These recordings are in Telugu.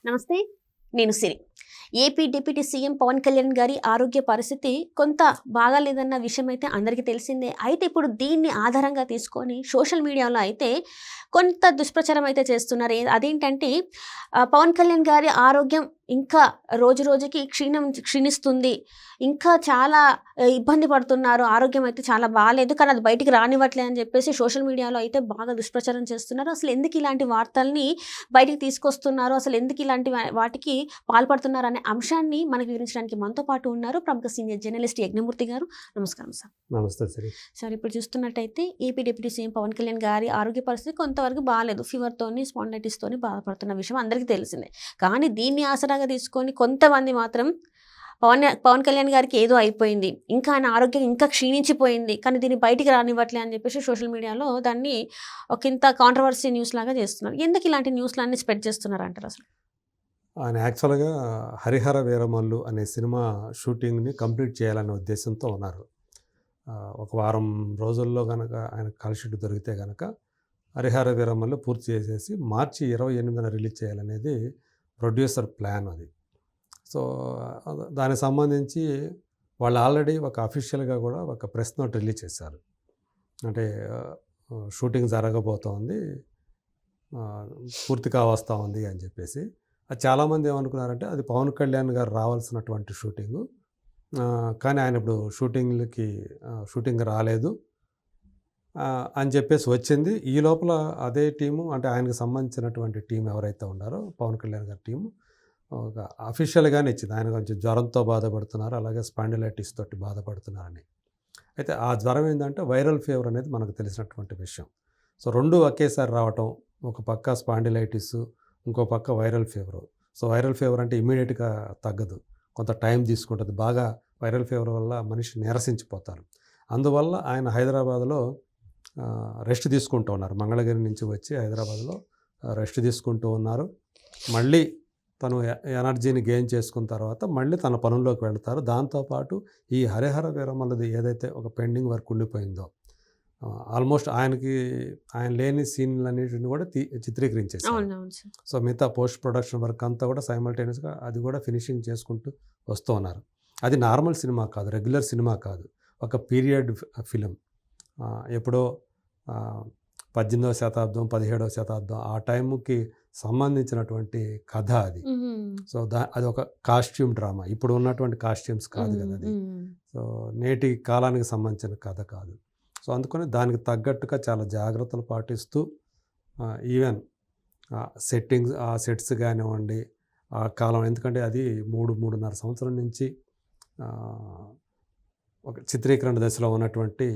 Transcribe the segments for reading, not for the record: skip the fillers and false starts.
నమస్తే. నేను Siri. AP deputy CM Pawan Kalyan గారి ఆరోగ్య పరిస్థితి కొంత బాగాలేదన్న విషయం అయితే అందరికీ తెలిసిందే. అయితే ఇప్పుడు దీన్ని ఆధారంగా తీసుకొని సోషల్ మీడియాలో అయితే కొంత దుష్ప్రచారం అయితే చేస్తున్నారు. అదేంటంటే పవన్ కళ్యాణ్ గారి ఆరోగ్యం ఇంకా రోజురోజుకి క్షీణిస్తుంది. ఇంకా చాలా ఇబ్బంది పడుతున్నారు. ఆరోగ్యం అయితే చాలా బాలేదు. కానీ అది బయటికి రానివ్వట్లేదు అని చెప్పేసి సోషల్ మీడియాలో అయితే బాగా దుష్ప్రచారం చేస్తున్నారు. అసలు ఎందుకు ఇలాంటి వార్తల్ని బయటికి తీసుకొస్తున్నారు? అసలు ఎందుకు ఇలాంటి వాటికి పాల్పడుతున్నారు అనే అంశాన్ని మనకు వివరించడానికి మనతో పాటు ఉన్నారు ప్రముఖ సీనియర్ జర్నలిస్ట్ యజ్ఞమూర్తి గారు. నమస్కారం సార్. నమస్తే సరే. సార్, ఇప్పుడు చూస్తున్నట్టయితే AP deputy CM Pawan Kalyan గారి ఆరోగ్య పరిస్థితి కొంతవరకు బాగాలేదు. ఫీవర్తోని స్పాండైటిస్తోని బాధపడుతున్న విషయం అందరికీ తెలిసిందే. కానీ దీన్ని ఆసరాగా తీసుకొని కొంతమంది మాత్రం పవన్ కళ్యాణ్ గారికి ఏదో అయిపోయింది, ఇంకా ఆయన ఆరోగ్యం ఇంకా క్షీణించిపోయింది, కానీ దీన్ని బయటికి రానివ్వట్లే అని చెప్పేసి సోషల్ మీడియాలో దాన్ని ఒక ఇంత కాంట్రవర్సీ న్యూస్ లాగా చేస్తున్నారు. ఎందుకు ఇలాంటి న్యూస్లన్నీ స్ప్రెడ్ చేస్తున్నారు అంటారు? అసలు ఆయన యాక్చువల్గా హరిహర వీరమల్లు అనే సినిమా షూటింగ్ని కంప్లీట్ చేయాలనే ఉద్దేశంతో ఉన్నారు. ఒక వారం రోజుల్లో కనుక ఆయన కాల్షీట్ దొరికితే కనుక హరిహర వీరమల్లు పూర్తి చేసేసి మార్చి 28న రిలీజ్ చేయాలనేది ప్రొడ్యూసర్ ప్లాన్ అది. సో దానికి సంబంధించి వాళ్ళు ఆల్రెడీ ఒక అఫీషియల్గా కూడా ఒక ప్రెస్ నోట్ రిలీజ్ చేశారు. అంటే షూటింగ్ జరగబోతోంది, పూర్తిగా వస్తూ ఉంది అని చెప్పేసి. అది చాలామంది ఏమనుకున్నారంటే అది పవన్ కళ్యాణ్ గారు రావాల్సినటువంటి షూటింగు, కానీ ఆయన ఇప్పుడు షూటింగ్ రాలేదు అని చెప్పేసి వచ్చింది. ఈ లోపల అదే టీము, అంటే ఆయనకు సంబంధించినటువంటి టీం ఎవరైతే ఉన్నారో పవన్ కళ్యాణ్ గారి టీము ఒక అఫీషియల్గానే ఇచ్చింది. ఆయన కొంచెం జ్వరంతో బాధపడుతున్నారు, అలాగే స్పాండిలైటిస్ తోటి బాధపడుతున్నారని. అయితే ఆ జ్వరం ఏంటంటే వైరల్ ఫీవర్ అనేది మనకు తెలిసినటువంటి విషయం. సో రెండు ఒకేసారి రావటం, ఒక పక్క స్పాండిలైటిస్, ఇంకో పక్క viral fever. So viral fever అంటే ఇమీడియట్గా తగ్గదు, కొంత టైం తీసుకుంటుంది. బాగా వైరల్ ఫీవర్ వల్ల మనిషి నీరసించిపోతారు. అందువల్ల ఆయన హైదరాబాద్లో రెస్ట్ తీసుకుంటూ ఉన్నారు. మంగళగిరి నుంచి వచ్చి హైదరాబాద్లో రెస్ట్ తీసుకుంటూ ఉన్నారు. మళ్ళీ తను ఎనర్జీని గెయిన్ చేసుకున్న తర్వాత మళ్ళీ తన పనుల్లోకి వెళ్తారు. దాంతోపాటు ఈ హరిహర వీరమల్లది ఏదైతే ఒక పెండింగ్ వర్క్ ఉండిపోయిందో, ఆల్మోస్ట్ ఆయన లేని సీన్లన్నిటిని కూడా చిత్రీకరించేసారు. సో మిగతా పోస్ట్ ప్రొడక్షన్ వర్క్ అంతా కూడా సైమల్టేనియస్గా అది కూడా ఫినిషింగ్ చేసుకుంటూ వస్తూ ఉన్నారు. అది నార్మల్ సినిమా కాదు, రెగ్యులర్ సినిమా కాదు, ఒక పీరియడ్ ఫిలిం. ఎప్పుడో 18వ శతాబ్దం 17వ శతాబ్దం ఆ టైంకి సంబంధించినటువంటి కథ అది. సో అది ఒక కాస్ట్యూమ్ డ్రామా, ఇప్పుడు ఉన్నటువంటి కాస్ట్యూమ్స్ కాదు కదా అది. సో నేటి కాలానికి సంబంధించిన కథ కాదు. సో అందుకని దానికి తగ్గట్టుగా చాలా జాగ్రత్తలు పాటిస్తూ ఈవెన్ సెట్స్ కానివ్వండి, ఆ కాలం, ఎందుకంటే అది 3.5 సంవత్సరం నుంచి ఒక చిత్రీకరణ దశలో ఉన్నటువంటి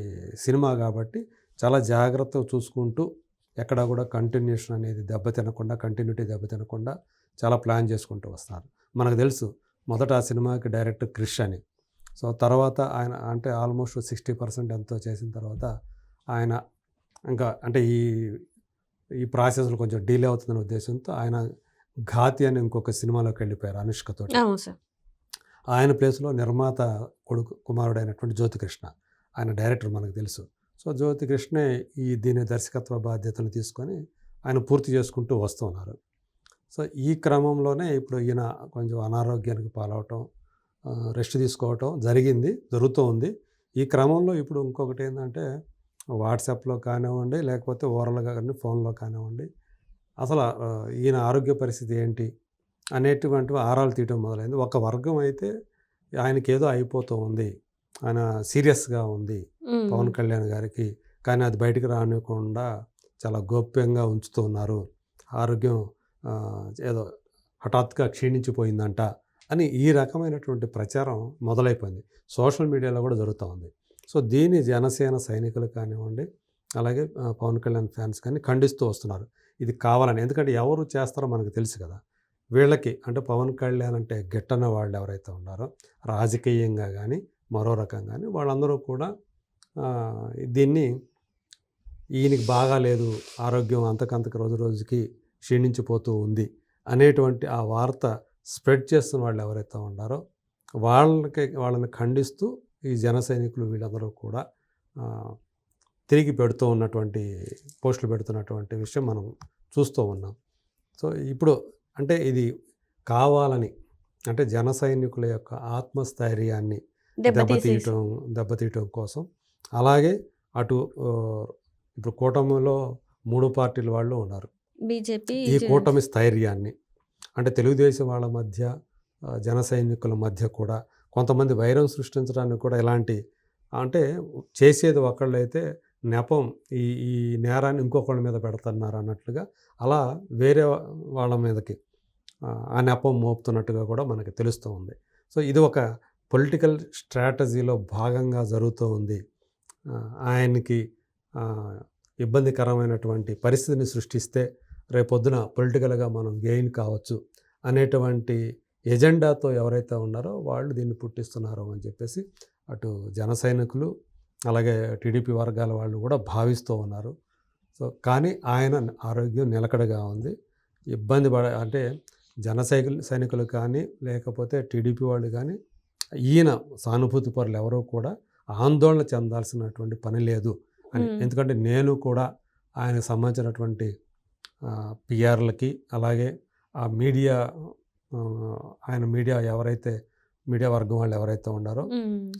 సినిమా కాబట్టి చాలా జాగ్రత్తగా చూసుకుంటూ ఎక్కడా కూడా కంటిన్యూటీ దెబ్బతినకుండా చాలా ప్లాన్ చేసుకుంటూ వస్తున్నారు. మనకు తెలుసు మొదట ఆ సినిమాకి డైరెక్టర్ క్రిష్ అని. సో తర్వాత ఆయన అంటే ఆల్మోస్ట్ 60% ఎంతో చేసిన తర్వాత ఆయన ఇంకా అంటే ఈ ప్రాసెస్లో కొంచెం డిలే అవుతుందనే ఉద్దేశంతో ఆయన ఘాతి అని ఇంకొక సినిమాలోకి వెళ్ళిపోయారు అనుష్కతో. ఆయన ప్లేస్లో నిర్మాత కుమారుడైనటువంటి జ్యోతికృష్ణ, ఆయన డైరెక్టర్ మనకు తెలుసు. సో జ్యోతికృష్ణే దీని దర్శకత్వ బాధ్యతలు తీసుకొని ఆయన పూర్తి చేసుకుంటూ వస్తూ ఉన్నారు. సో ఈ క్రమంలోనే ఇప్పుడు ఈయన కొంచెం అనారోగ్యానికి పాలవటం, రెస్ట్ తీసుకోవటం జరుగుతూ ఉంది. ఈ క్రమంలో ఇప్పుడు ఇంకొకటి ఏంటంటే వాట్సాప్లో కానివ్వండి, లేకపోతే ఓరల్గా కానీ ఫోన్లో కానివ్వండి, అసలు ఈయన ఆరోగ్య పరిస్థితి ఏంటి అనేటువంటివి ఆరాలు తీయటం మొదలైంది. ఒక వర్గం అయితే ఆయనకి ఏదో అయిపోతూ ఉంది, ఆయన సీరియస్గా ఉంది పవన్ కళ్యాణ్ గారికి, కానీ అది బయటికి రానివ్వకుండా చాలా గోప్యంగా ఉంచుతూ ఉన్నారు, ఆరోగ్యం ఏదో హఠాత్తుగా క్షీణించిపోయిందంట అని ఈ రకమైనటువంటి ప్రచారం మొదలైపోయింది. సోషల్ మీడియాలో కూడా జరుగుతూ ఉంది. సో దీన్ని జనసేన సైనికులు కానివ్వండి, అలాగే పవన్ కళ్యాణ్ ఫ్యాన్స్ కానీ ఖండిస్తూ వస్తున్నారు. ఇది కావాలని, ఎందుకంటే ఎవరు చేస్తారో మనకు తెలుసు కదా. వీళ్ళకి అంటే పవన్ కళ్యాణ్ అంటే గిట్టన్న వాళ్ళు ఎవరైతే ఉన్నారో రాజకీయంగా కానీ మరో రకం కానీ వాళ్ళందరూ కూడా దీన్ని ఈయనకి బాగాలేదు, ఆరోగ్యం అంతకంతకు రోజుకి క్షీణించిపోతూ ఉంది అనేటువంటి ఆ వార్త స్ప్రెడ్ చేస్తున్న వాళ్ళు ఎవరైతే ఉన్నారో వాళ్ళని ఖండిస్తూ ఈ జన సైనికులు వీళ్ళందరూ కూడా తిరిగి పెడుతూ ఉన్నటువంటి పోస్టులు పెడుతున్నటువంటి విషయం మనం చూస్తూ ఉన్నాం. సో ఇప్పుడు అంటే ఇది కావాలని అంటే జన సైనికుల యొక్క ఆత్మస్థైర్యాన్ని దెబ్బతీయటం కోసం, అలాగే అటు ఇప్పుడు కూటమిలో 3 పార్టీల వాళ్ళు ఉన్నారు. బీజేపీ ఈ కూటమి స్థైర్యాన్ని అంటే తెలుగుదేశం వాళ్ళ మధ్య జన సైనికుల మధ్య కూడా కొంతమంది వైరం సృష్టించడానికి కూడా ఇలాంటి అంటే చేసేది ఒకళ్ళైతే నెపం ఈ నేరాన్ని ఇంకొకళ్ళ మీద పెడుతున్నారు అన్నట్లుగా అలా వేరే వాళ్ళ మీదకి ఆ నెపం మోపుతున్నట్టుగా కూడా మనకి తెలుస్తూ ఉంది. సో ఇది ఒక పొలిటికల్ స్ట్రాటజీలో భాగంగా జరుగుతూ ఉంది. ఆయనకి ఇబ్బందికరమైనటువంటి పరిస్థితిని సృష్టిస్తే రేపొద్దున పొలిటికల్గా మనం గెయిన్ కావచ్చు అనేటువంటి ఎజెండాతో ఎవరైతే ఉన్నారో వాళ్ళు దీన్ని పుట్టిస్తున్నారు అని చెప్పేసి అటు జన సైనికులు అలాగే టీడీపీ వర్గాల వాళ్ళు కూడా భావిస్తూ ఉన్నారు. సో కానీ ఆయన ఆరోగ్యం నిలకడగా ఉంది. ఇబ్బంది అంటే జన సైనికులు కానీ లేకపోతే టీడీపీ వాళ్ళు కానీ ఈయన సానుభూతి పరులు ఎవరో కూడా ఆందోళన చెందాల్సినటువంటి పని లేదు అని. ఎందుకంటే నేను కూడా ఆయనకు సంబంధించినటువంటి పిఆర్లకి అలాగే ఆ మీడియా ఆయన మీడియా వర్గం వాళ్ళు ఎవరైతే ఉన్నారో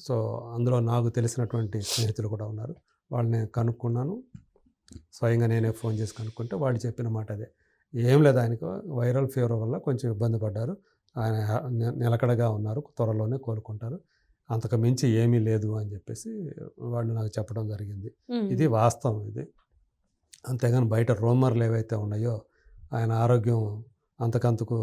సో అందులో నాకు తెలిసినటువంటి స్నేహితులు కూడా ఉన్నారు. వాళ్ళని కనుక్కున్నాను, స్వయంగా నేనే ఫోన్ చేసి కనుక్కుంటే వాళ్ళు చెప్పిన మాట అదే, ఏం లేదు ఆయనకు వైరల్ ఫీవర్ వల్ల కొంచెం ఇబ్బంది పడ్డారు, ఆయన నిలకడగా ఉన్నారు, త్వరలోనే కోలుకుంటారు, అంతకు మించి ఏమీ లేదు అని చెప్పేసి వాళ్ళు నాకు చెప్పడం జరిగింది. ఇది వాస్తవం. ఇది అంతేగాని బయట రూమర్లు ఏవైతే ఉన్నాయో ఆయన ఆరోగ్యం అంతకంతకు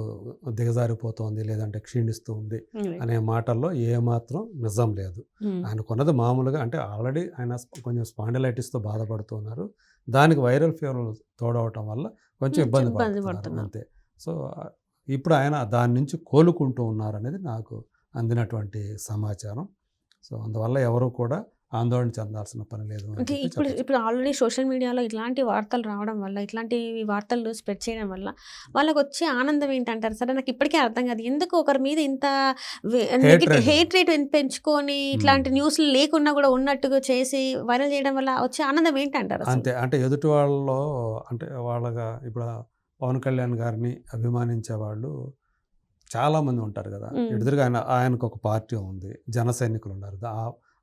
దిగజారిపోతుంది లేదంటే క్షీణిస్తూ ఉంది అనే మాటల్లో ఏమాత్రం నిజం లేదు. ఆయనకున్నది మామూలుగా అంటే ఆల్రెడీ ఆయన కొంచెం స్పాండిలైటిస్తో బాధపడుతున్నారు, దానికి వైరల్ ఫీవర్ తోడవటం వల్ల కొంచెం ఇబ్బంది పడుతున్నారు అంతే. సో ఇప్పుడు ఆయన దాని నుంచి కోలుకుంటూ ఉన్నారు అనేది నాకు అందినటువంటి సమాచారం. సో అందువల్ల ఎవరు కూడా ఆందోళన చెందాల్సిన పని లేదు. అంటే ఇప్పుడు ఆల్రెడీ సోషల్ మీడియాలో ఇట్లాంటి వార్తలు రావడం వల్ల, ఇట్లాంటి వార్తలు స్ప్రెడ్ చేయడం వల్ల వాళ్ళకి వచ్చే ఆనందం ఏంటంటారు సరే? నాకు ఇప్పటికే అర్థం కాదు, ఎందుకు ఒకరి మీద ఇంత హేట్రేట్ పెంచుకొని ఇట్లాంటి న్యూస్లు లేకున్నా కూడా ఉన్నట్టుగా చేసి వైరల్ చేయడం వల్ల వచ్చే ఆనందం ఏంటంటారు? అంతే, అంటే ఎదుటి వాళ్ళలో అంటే వాళ్ళగా ఇప్పుడు పవన్ కళ్యాణ్ గారిని అభిమానించే వాళ్ళు చాలామంది ఉంటారు కదా. ఎదురుగా ఆయనకు ఒక పార్టీ ఉంది, జన సైనికులు ఉన్నారు,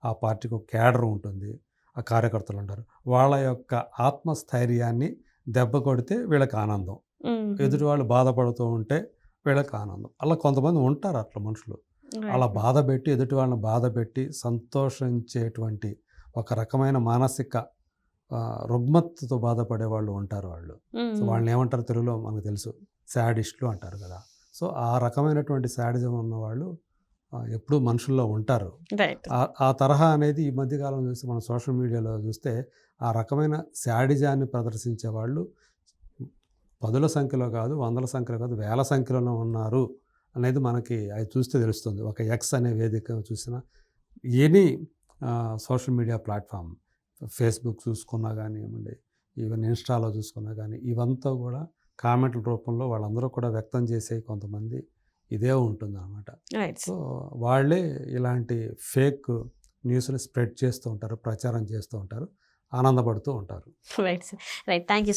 ఆ పార్టీకి ఒక క్యాడర్ ఉంటుంది, ఆ కార్యకర్తలు ఉంటారు. వాళ్ళ యొక్క ఆత్మస్థైర్యాన్ని దెబ్బ కొడితే వీళ్ళకి ఆనందం, ఎదుటి వాళ్ళు బాధపడుతూ ఉంటే వీళ్ళకి ఆనందం. అలా కొంతమంది ఉంటారు అట్లా మనుషులు, అలా బాధ పెట్టి ఎదుటి వాళ్ళని బాధ పెట్టి సంతోషించేటువంటి ఒక రకమైన మానసిక రుగ్మతతో బాధపడే వాళ్ళు ఉంటారు. వాళ్ళు సో వాళ్ళని ఏమంటారు తెలుగులో మనకు తెలుసు, శాడిస్టులు అంటారు కదా. సో ఆ రకమైనటువంటి శాడిజం ఉన్న వాళ్ళు ఎప్పుడూ మనుషుల్లో ఉంటారు. ఆ తరహా అనేది ఈ మధ్యకాలం చూస్తే మనం సోషల్ మీడియాలో చూస్తే ఆ రకమైన శాడిజాన్ని ప్రదర్శించే వాళ్ళు 10ల సంఖ్యలో కాదు, 100ల సంఖ్యలో కాదు, 1000 సంఖ్యలో ఉన్నారు అనేది మనకి అది చూస్తే తెలుస్తుంది. ఒక ఎక్స్ అనే వేదిక చూసినా, any social media platform, Facebook చూసుకున్నా కానివ్వండి, ఈవెన్ ఇన్స్టాలో చూసుకున్నా కానీ, ఇవంతా కూడా కామెంట్ల రూపంలో వాళ్ళందరూ కూడా వ్యక్తం చేసే కొంతమంది ఇదే ఉంటుంది అన్నమాట. సో వాళ్ళే ఇలాంటి ఫేక్ న్యూస్ని స్ప్రెడ్ చేస్తూ ఉంటారు, ప్రచారం చేస్తూ ఉంటారు, ఆనందపడుతూ ఉంటారు. Right thank you.